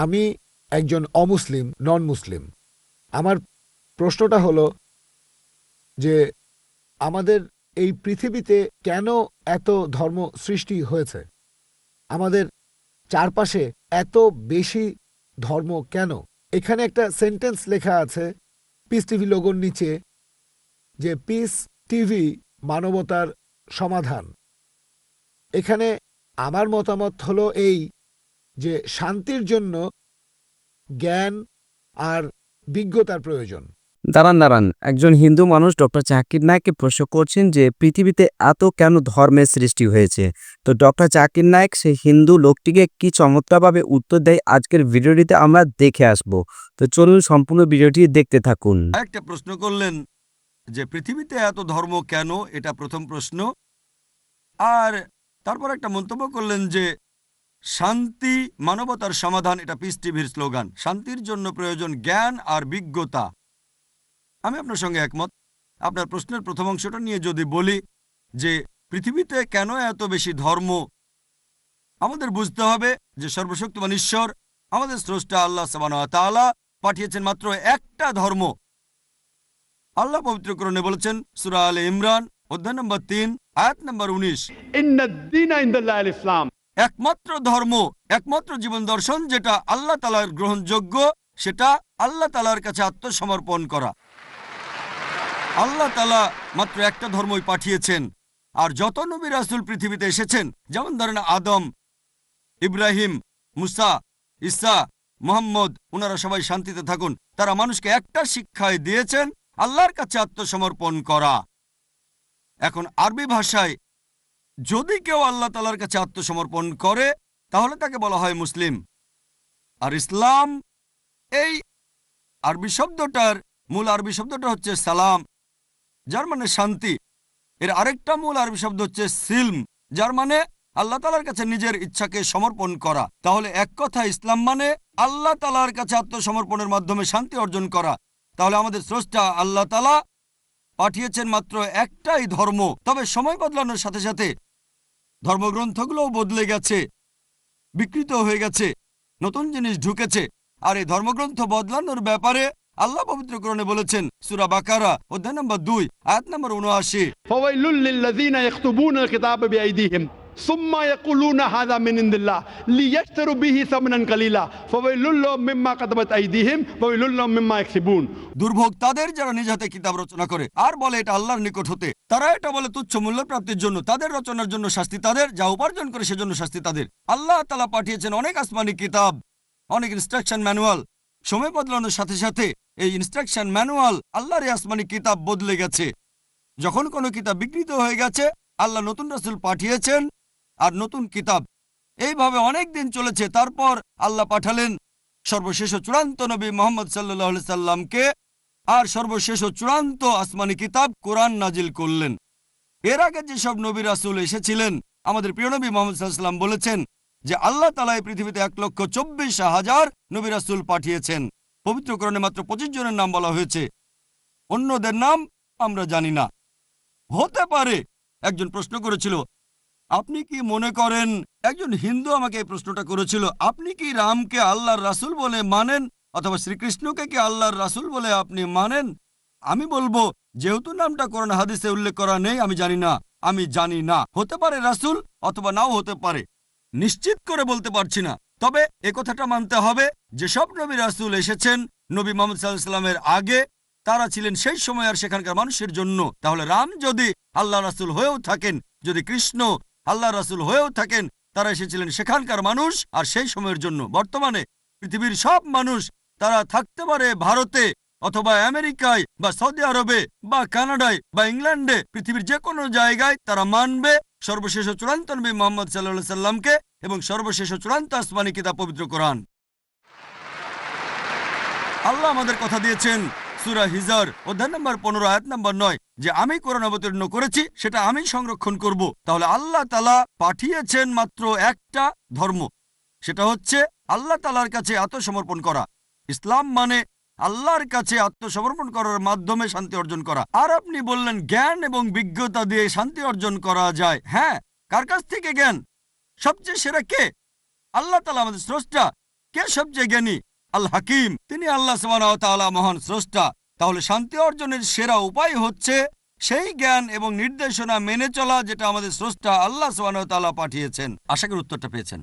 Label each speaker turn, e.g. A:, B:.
A: আমি একজন অমুসলিম, নন মুসলিম। আমার প্রশ্নটা হলো যে আমাদের এই পৃথিবীতে কেন এত ধর্ম সৃষ্টি হয়েছে? আমাদের চারপাশে এত বেশি ধর্ম কেন? এখানে একটা সেন্টেন্স লেখা আছে পিস টিভি লোগোর নিচে, যে পিস টিভি মানবতার সমাধান। এখানে আমার মতামত হলো এই, যে শান্তির জন্য জ্ঞান আর বিজ্ঞতার প্রয়োজন।
B: দাঁড়ান দাঁড়ান, একজন হিন্দু মানুষ ডক্টর জাকির নায়েককে প্রশ্ন করছেন যে পৃথিবীতে এত কেন ধর্মের সৃষ্টি হয়েছে। তো ডক্টর জাকির নায়েক সেই হিন্দু লোকটিকে কি চমৎকারভাবে উত্তর দেয় আজকের ভিডিওটিতে আমরা দেখে আসব। তো চলুন সম্পূর্ণ ভিডিওটি দেখতে থাকুন।
C: একটা প্রশ্ন করলেন যে পৃথিবীতে এত ধর্ম কেন, এটা প্রথম প্রশ্ন। আর তারপর একটা মন্তব্য করলেন যে শান্তি মানবতার সমাধান, এটা পিস টিভির স্লোগান। শান্তির জন্য প্রয়োজন জ্ঞান আর বিজ্ঞতা। আমি আপনার সঙ্গে একমত। আপনার প্রশ্নের প্রথম অংশটা নিয়ে যদি বলি যে পৃথিবীতে কেন এত বেশি ধর্ম, আমাদের বুঝতে হবে যে সর্বশক্তিমান ঈশ্বর আমাদের স্রষ্টা আল্লাহ সুবহানাহু ওয়া তাআলা পাঠিয়েছেন মাত্র একটা ধর্ম। আল্লাহ পবিত্র কোরআনে বলেছেন সূরা আলে ইমরান অধ্যায় নম্বর 3 আয়াত নম্বর 19,
D: ইন্নাদ-দীনা ইনদাল্লাহিল ইসলাম।
C: একমাত্র ধর্ম, একমাত্র জীবন দর্শন যেটা আল্লাহ তাআলার গ্রহণযোগ্য, সেটা আল্লাহ তাআলার কাছে আত্মসমর্পণ করা। আল্লাহ তাআলা মাত্র একটা ধর্মই পাঠিয়েছেন। আর যত নবী রাসূল পৃথিবীতে এসেছেন, যেমন ধরেন আদম, ইব্রাহিম, মুসা, ঈসা, মুহাম্মদ, ওনারা সবাই শান্তিতে থাকুন। তারা মানুষকে একটা শিক্ষাই দিয়েছেন, আল্লাহর কাছে আত্মসমর্পণ করা। এখন আরবি ভাষায় যদি কেউ আল্লাহ তাআলার কাছে আত্মসমর্পণ করে তাহলে তাকে বলা হয় মুসলিম। আর ইসলাম, এই আরবি শব্দটার মূল আরবি শব্দটা হচ্ছে সালাম, যার মানে শান্তি। এর আরেকটা মূল আরবি শব্দ হচ্ছে সিলম, যার মানে আল্লাহ তাআলার কাছে নিজের ইচ্ছাকে সমর্পণ করা। তাহলে এক কথা ইসলাম মানে আল্লাহ তাআলার কাছে আত্মসমর্পণের মাধ্যমে শান্তি অর্জন করা। তাহলে আমাদের স্রষ্টা আল্লাহ তাআলা পাঠিয়েছেন মাত্র একটাই ধর্ম। তবে সময় বদলানোর সাথে সাথে ধর্মগ্রন্থগুলোও বদলে গেছে, বিকৃত হয়ে গেছে, নতুন জিনিস ঢুকেছে। আর এই ধর্মগ্রন্থ বদলানোর ব্যাপারে আল্লাহ পবিত্র কোরআনে বলেছেন সূরা বাকারা অধ্যায় নম্বর 2 আয়াত নম্বর 79,
D: ফাওয়াইলুল লিল্লাযীনা ইয়াকতুবুনাল কিতাবা বিআইদিহিম সুম্মা ইয়াকুলুনা হাযা মিন ইনদিল্লাহ লিয়াশতারু বিহি সামনান কালিলা ফাওয়াইলুল লাহুম মিম্মা কাতাবাত আইদিহিম ওয়াইলুল লাহুম মিম্মা ইয়াকসিবুন।
C: দুর্ভোগ তাদের যারা নিজ হাতে কিতাব রচনা করে আর বলে এটা আল্লাহর নিকট হতে। তারা এটা বলে তুচ্ছ মূল্য প্রাপ্তির জন্য। তাদের রচনার জন্য শাস্তি তাদের, যা উপার্জন করে সেজন্য শাস্তি তাদের। আল্লাহ তাআলা পাঠিয়েছেন অনেক আসমানি কিতাব, অনেক ইনস্ট্রাকশন ম্যানুয়াল। সময় বদলানোর সাথে সাথে এই ইনস্ট্রাকশন ম্যানুয়াল, আল্লাহর এই আসমানি কিতাব বদলে গেছে। যখন কোনো কিতাব বিকৃত হয়ে গেছে, আল্লাহ নতুন রাসূল পাঠিয়েছেন আর নতুন কিতাব। এইভাবে অনেক দিন চলেছে। তারপর আল্লাহ পাঠালেন সর্বশেষ ও চূড়ান্ত নবী মুহাম্মদ সাল্লাল্লাহু আলাইহি সাল্লামকে, আর সর্বশেষ ও চূড়ান্ত আসমানি কিতাব কোরআন নাজিল করলেন। এর আগে যেসব নবী রাসূল এসেছিলেন, আমাদের প্রিয় নবী মুহাম্মদ সাল্লাল্লাহু আলাইহি সাল্লাম বলেছেন যে আল্লাহ তাআলা এই পৃথিবীতে 1,24,000 নবী রাসূল পাঠিয়েছেন। পবিত্র কোরআনে মাত্র 25 জনের নাম বলা হয়েছে, অন্যদের নাম আমরা জানি না। হতে পারে একজন প্রশ্ন করেছিল, আপনি কি মনে করেন, একজন হিন্দু আমাকে এই প্রশ্নটা করেছিল, আপনি কি রামকে আল্লাহর রাসূল বলে মানেন, অথবা শ্রীকৃষ্ণকে কি আল্লাহর রাসূল বলে আপনি মানেন? আমি বলবো, যেহেতু নামটা কোরআন হাদিসে উল্লেখ করা নেই, আমি জানি না। আমি জানি না, হতে পারে রাসূল অথবা নাও হতে পারে, নিশ্চিত করে বলতে পারছি না। তবে কথাটা মানতে হবে, যেসব নবী রাসূল এসেছেন নবী মুহাম্মদ সাল্লাল্লাহু আলাইহি ওয়াসাল্লামের আগে, তারা ছিলেন সেই সময় আর সেখানকার মানুষের জন্য। তাহলে রাম যদি আল্লাহ রাসূল হয়েও থাকেন, যদি কৃষ্ণ আল্লাহ রাসূল হয়েও থাকেন, তারা এসেছিলেন সেখানকার মানুষ আর সেই সময়ের জন্য। বর্তমানে পৃথিবীর সব মানুষ, তারা থাকতে পারে ভারতে অথবা আমেরিকায় বা সৌদি আরবে বা কানাডায় বা ইংল্যান্ডে, পৃথিবীর যে কোনো জায়গায় তারা মানবে সর্বশেষ ও চূড়ান্ত নবী মুহাম্মদ সাল্লাল্লাহু আলাইহি সাল্লামকে এবং সর্বশেষ ও চূড়ান্ত আসমানি কিতাব পবিত্র কোরআন। আল্লাহ আমাদের কথা দিয়েছেন সূরা হিজর অধ্যায় নম্বর 15 আয়াত নম্বর 9 যে আমি কোরআন অবতীর্ণ করেছি, সেটা আমি সংরক্ষণ করব। তাহলে আল্লাহ তাআলা পাঠিয়েছেন মাত্র একটা ধর্ম, সেটা হচ্ছে আল্লাহ তাআলার কাছে আত্মসমর্পণ করা। ইসলাম মানে আল্লাহর কাছে আত্মসমর্পণ করার মাধ্যমে শান্তি অর্জন করা। আর আপনি বললেন জ্ঞান এবং বিজ্ঞতা দিয়ে শান্তি অর্জন করা যায়। হ্যাঁ, কার কাছ থেকে জ্ঞান? সবচেয়ে সেরা কে? আল্লাহ তাআলা আমাদের স্রষ্টা। কে সবচেয়ে জ্ঞানী? আল হাকিম, তিনি আল্লাহ সুবহানাহু ওয়া তাআলা মহান স্রষ্টা। তাহলে শান্তি অর্জনের সেরা উপায় হচ্ছে সেই জ্ঞান এবং নির্দেশনা মেনে চলা যেটা আমাদের স্রষ্টা আল্লাহ সুবহানাহু ওয়া তাআলা পাঠিয়েছেন। আশা করি উত্তরটা পেয়েছেন।